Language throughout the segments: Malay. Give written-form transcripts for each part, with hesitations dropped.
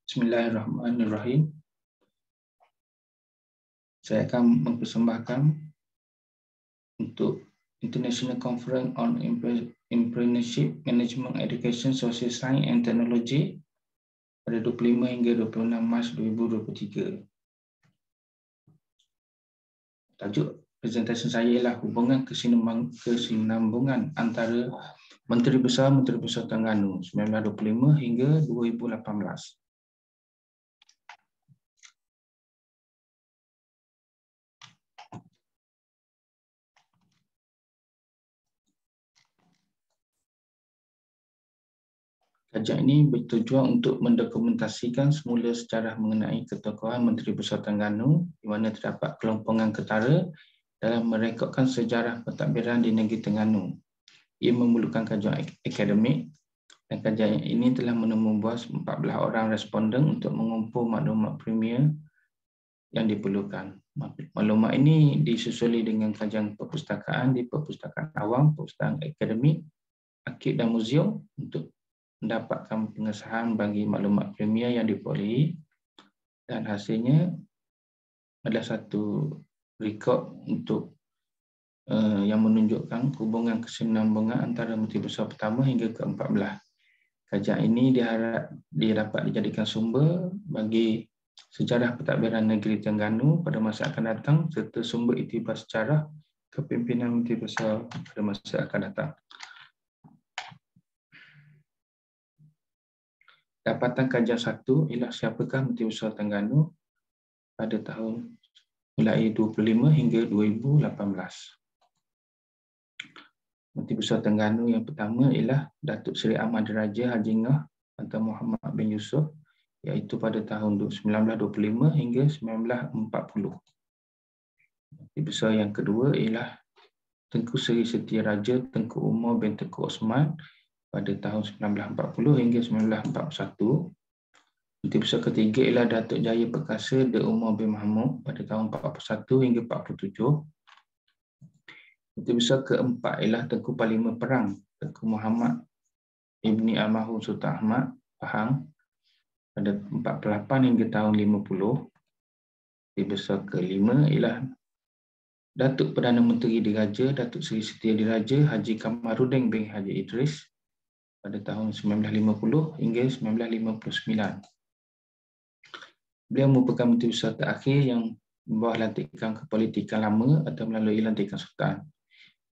Bismillahirrahmanirrahim. Saya akan mempersembahkan untuk International Conference on Entrepreneurship, Management, Education, Social Science and Technology pada 25 hingga 26 Mac 2023. Tajuk presentasi saya ialah hubungan kesinambungan antara Menteri Besar Terengganu 1925 hingga 2018. Kajian ini bertujuan untuk mendokumentasikan semula sejarah mengenai ketokohan Menteri Besar Terengganu di mana terdapat kelompokan ketara dalam merekodkan sejarah pentadbiran di negeri Terengganu. Ia memerlukan kajian akademik dan kajian ini telah menemui 14 orang responden untuk mengumpul maklumat premier yang diperlukan. Maklumat ini disusuli dengan kajian perpustakaan di perpustakaan awam, perpustakaan akademik, arkib dan muzium untuk mendapatkan pengesahan bagi maklumat premier yang diperolehi, dan hasilnya adalah satu rekod untuk yang menunjukkan hubungan kesinambungan antara Menteri Besar pertama hingga ke-14. Kajian ini dia dapat dijadikan sumber bagi sejarah pentadbiran negeri Terengganu pada masa akan datang serta sumber iktibar sejarah kepimpinan Menteri Besar pada masa akan datang. Dapatan kajian 1 ialah siapakah Menteri Besar Terengganu pada tahun mulai 25 hingga 2018. Menteri Besar Terengganu yang pertama ialah Datuk Seri Ahmad Diraja Haji Ngah atau Muhammad bin Yusof, iaitu pada tahun 1925 hingga 1940. Menteri Besar yang kedua ialah Tengku Seri Setia Raja Tengku Umar bin Tengku Osman pada tahun 1940 hingga 1941. Menteri Besar ketiga ialah Datuk Jaya Perkasa De Umar bin Mahmud pada tahun 41 hingga 47. Menteri Besar keempat ialah Tengku Parlimen Perang Tengku Muhammad Ibni Almarhum Sultan Ahmad Pahang pada 48 hingga tahun 50. Menteri Besar kelima ialah Datuk Perdana Menteri Diraja Datuk Seri Setia Diraja Haji Kamarudin bin Haji Idris pada tahun 1950 hingga 1959. Beliau merupakan Menteri Besar terakhir yang membawa lantikan kepolitikan lama atau melalui lantikan sultan.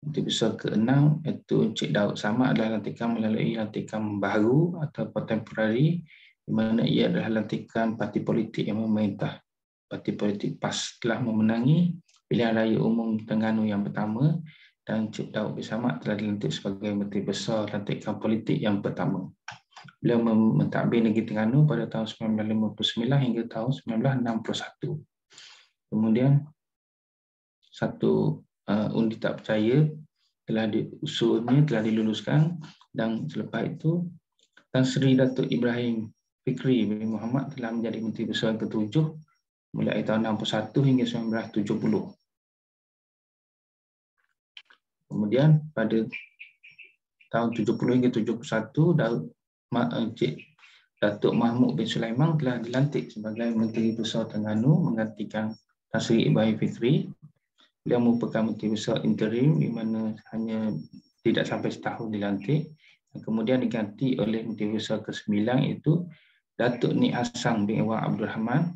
Menteri Besar ke-6 iaitu Encik Daud Samad adalah lantikan melalui lantikan baru atau contemporary, di mana ia adalah lantikan parti politik yang memerintah. Parti politik PAS telah memenangi pilihan raya umum Terengganu yang pertama dan Encik Daud Samad telah dilantik sebagai Menteri Besar lantikan politik yang pertama. Beliau mentadbir negeri Terengganu pada tahun 1959 hingga tahun 1961. Kemudian satu undi tak percaya telah diusulnya, telah diluluskan, dan selepas itu Tan Sri Datuk Ibrahim Fikri bin Muhammad telah menjadi Menteri Besar ke-7 mulai tahun 61 hingga 1970. Kemudian pada tahun 70 hingga 71 Datuk Mahmud bin Sulaiman telah dilantik sebagai Menteri Besar Terengganu menggantikan Tan Sri Ibrahim Fikri. Beliau merupakan Menteri Besar interim di mana hanya tidak sampai setahun dilantik, dan kemudian diganti oleh Menteri Besar ke-9 iaitu Datuk Nik Hassan bin Ewan Abdul Rahman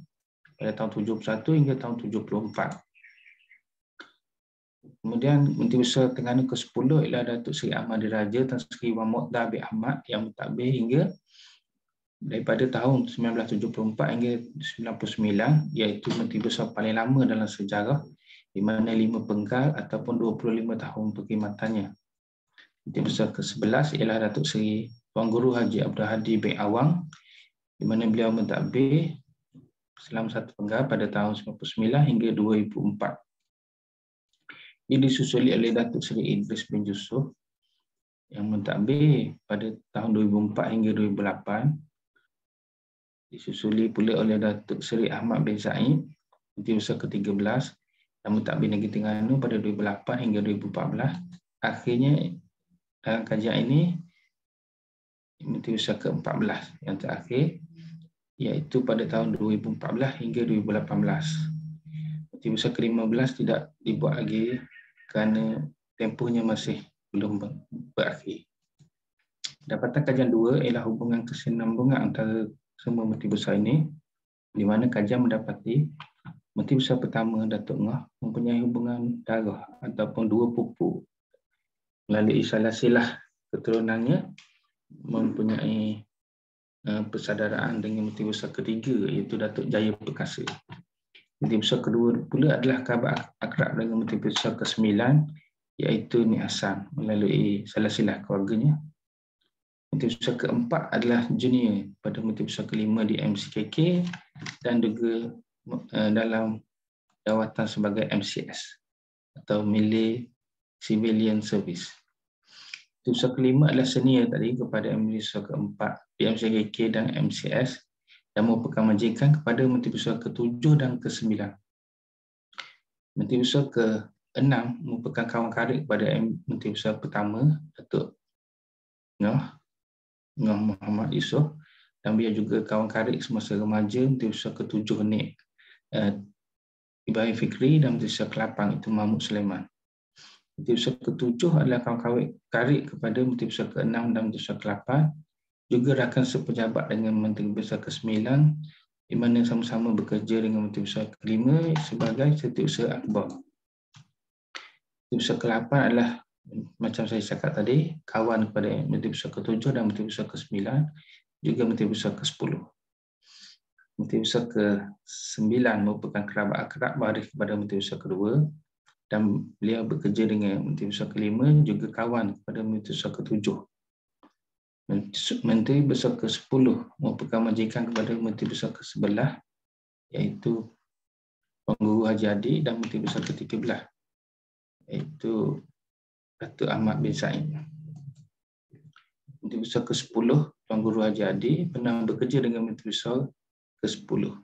pada tahun 71 hingga tahun 74. Kemudian Menteri Besar Terengganu ke-10 ialah Datuk Seri Ahmad Diraja Tan Sri Wan Mokhtar bin Ahmad yang mentadbir hingga daripada tahun 1974 hingga 99, iaitu Menteri Besar paling lama dalam sejarah, di mana 5 penggal ataupun 25 tahun perkhidmatannya. Menteri Besar ke-11 ialah Datuk Seri Tuan Guru Haji Abdul Hadi bin Awang, di mana beliau mentadbir selama 1 penggal pada tahun 1999 hingga 2004. Ia disusuli oleh Datuk Seri Idris bin Yusof yang mentadbir pada tahun 2004 hingga 2008. Disusuli pula oleh Datuk Seri Ahmad bin Zaid, Menteri Besar ke-13 yang mentadbir negeri Terengganu pada 2008 hingga 2014. Akhirnya dalam kajian ini Menteri Besar ke-14 yang terakhir iaitu pada tahun 2014 hingga 2018. Menteri Besar ke-15 tidak dibuat lagi kerana tempohnya masih belum berakhir. Dapatan kajian 2 ialah hubungan kesinambungan antara semua Menteri Besar ini, di mana kajian mendapati Menteri Besar pertama Datuk Ngah mempunyai hubungan darah ataupun dua pupu melalui silsilah keturunannya, mempunyai persaudaraan dengan Menteri Besar ketiga iaitu Datuk Jaya Perkasa. Menteri Besar kedua pula adalah kerabat akrab dengan Menteri Besar ke-9 iaitu Nik Hassan melalui silsilah keluarganya. Menteri Besar keempat adalah junior pada Menteri Besar kelima di MCKK dan juga dalam jawatan sebagai MCS atau Military Civilian Service. Menteri Besar kelima adalah senior tadi kepada Menteri Besar keempat di MCKK dan MCS dan merupakan majikan kepada Menteri Besar ke-7 dan ke-9. Menteri Besar ke-6 merupakan kawan karib kepada Menteri Besar pertama Datuk Ngah Muhammad Yusof, dan beliau juga kawan karib semasa remaja Menteri Besar ke-7 Nik Ibrahim Fikri dan Menteri Besar ke-8 itu Mahmud Sulaiman. Menteri Besar ke-7 adalah kawan karib kepada Menteri Besar ke-6 dan Menteri Besar ke-8, juga rakan sepejabat dengan Menteri Besar ke-9 di mana sama-sama bekerja dengan Menteri Besar ke-5 sebagai Setiausaha Akhbar. Menteri Besar ke-8 adalah macam saya cakap tadi, kawan kepada Menteri Besar ke-7 dan Menteri Besar ke-9, juga Menteri Besar ke-10. Menteri Besar ke-9 merupakan kerabat akrab waris kepada Menteri Besar ke-2 dan beliau bekerja dengan Menteri Besar ke-5, juga kawan kepada Menteri Besar ke-7. Menteri Besar ke-10 merupakan majikan kepada Menteri Besar ke-11 iaitu Pengguru Haji Adi dan Menteri Besar ke-13 iaitu Datuk Ahmad bin Said. Menteri Besar ke-10 Tuan Guru Haji Adi pernah bekerja dengan Menteri Besar ke-10.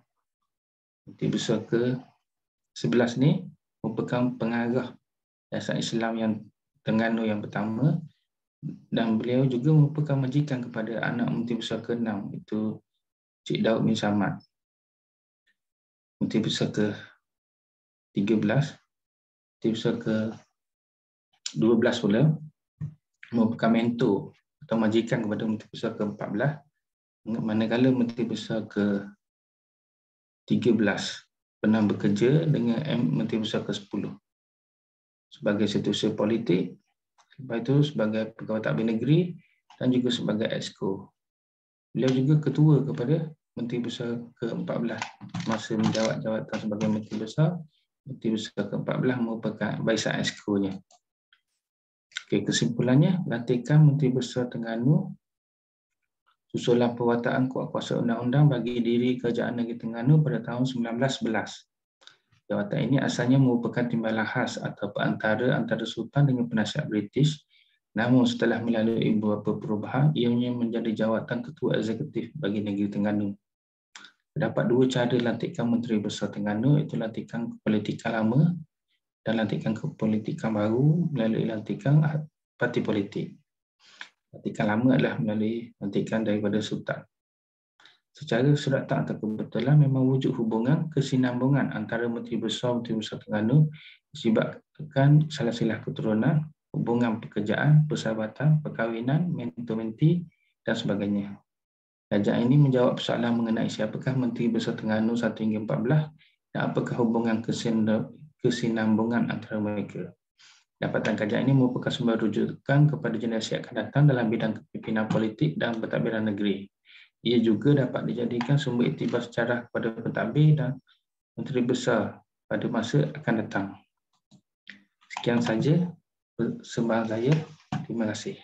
Menteri Besar ke-11 ni merupakan pengarah Yayasan Islam yang Terengganu yang pertama dan beliau juga merupakan majikan kepada anak Menteri Besar ke-6 itu Cik Daud bin Samad. Menteri Besar ke-13, Menteri Besar ke-12 pula merupakan mentor atau majikan kepada Menteri Besar ke-14, manakala Menteri Besar ke-13 pernah bekerja dengan Menteri Besar ke-10 sebagai setiausaha politik, lepas itu sebagai pegawai tadbir negeri dan juga sebagai exco. Beliau juga ketua kepada Menteri Besar ke-14 masa menjawat jawatan sebagai Menteri Besar. Menteri Besar ke-14 merupakan barisan exco-nya. Okey, kesimpulannya, lantikan Menteri Besar Terengganu susulan perwataan kuasa undang-undang bagi diri Kerajaan Negeri Terengganu pada tahun 1911. Jawatan ini asalnya merupakan timbalan khas atau perantara antara Sultan dengan penasihat British, namun setelah melalui beberapa perubahan, ianya menjadi jawatan Ketua Eksekutif bagi Negeri Terengganu. Terdapat dua cara lantikan Menteri Besar Terengganu, iaitu lantikan kepolitikan lama dan lantikan kepolitikan baru melalui lantikan parti politik. Lantikan lama adalah melalui lantikan daripada Sultan. Secara suratan atau kebetulan memang wujud hubungan kesinambungan antara Menteri Besar Terengganu disebabkan silsilah keturunan, hubungan pekerjaan, persahabatan, perkahwinan, mentor-menti dan sebagainya. Kajian ini menjawab persoalan mengenai siapakah Menteri Besar Terengganu 1 hingga 14 dan apakah hubungan kesinambungan antara mereka. Dapatan kajian ini merupakan sumber rujukan kepada generasi akan datang dalam bidang kepimpinan politik dan pentadbiran negeri. Ia juga dapat dijadikan sumber iktibar sejarah kepada pentadbir dan Menteri Besar pada masa akan datang. Sekian saja persembahan saya. Terima kasih.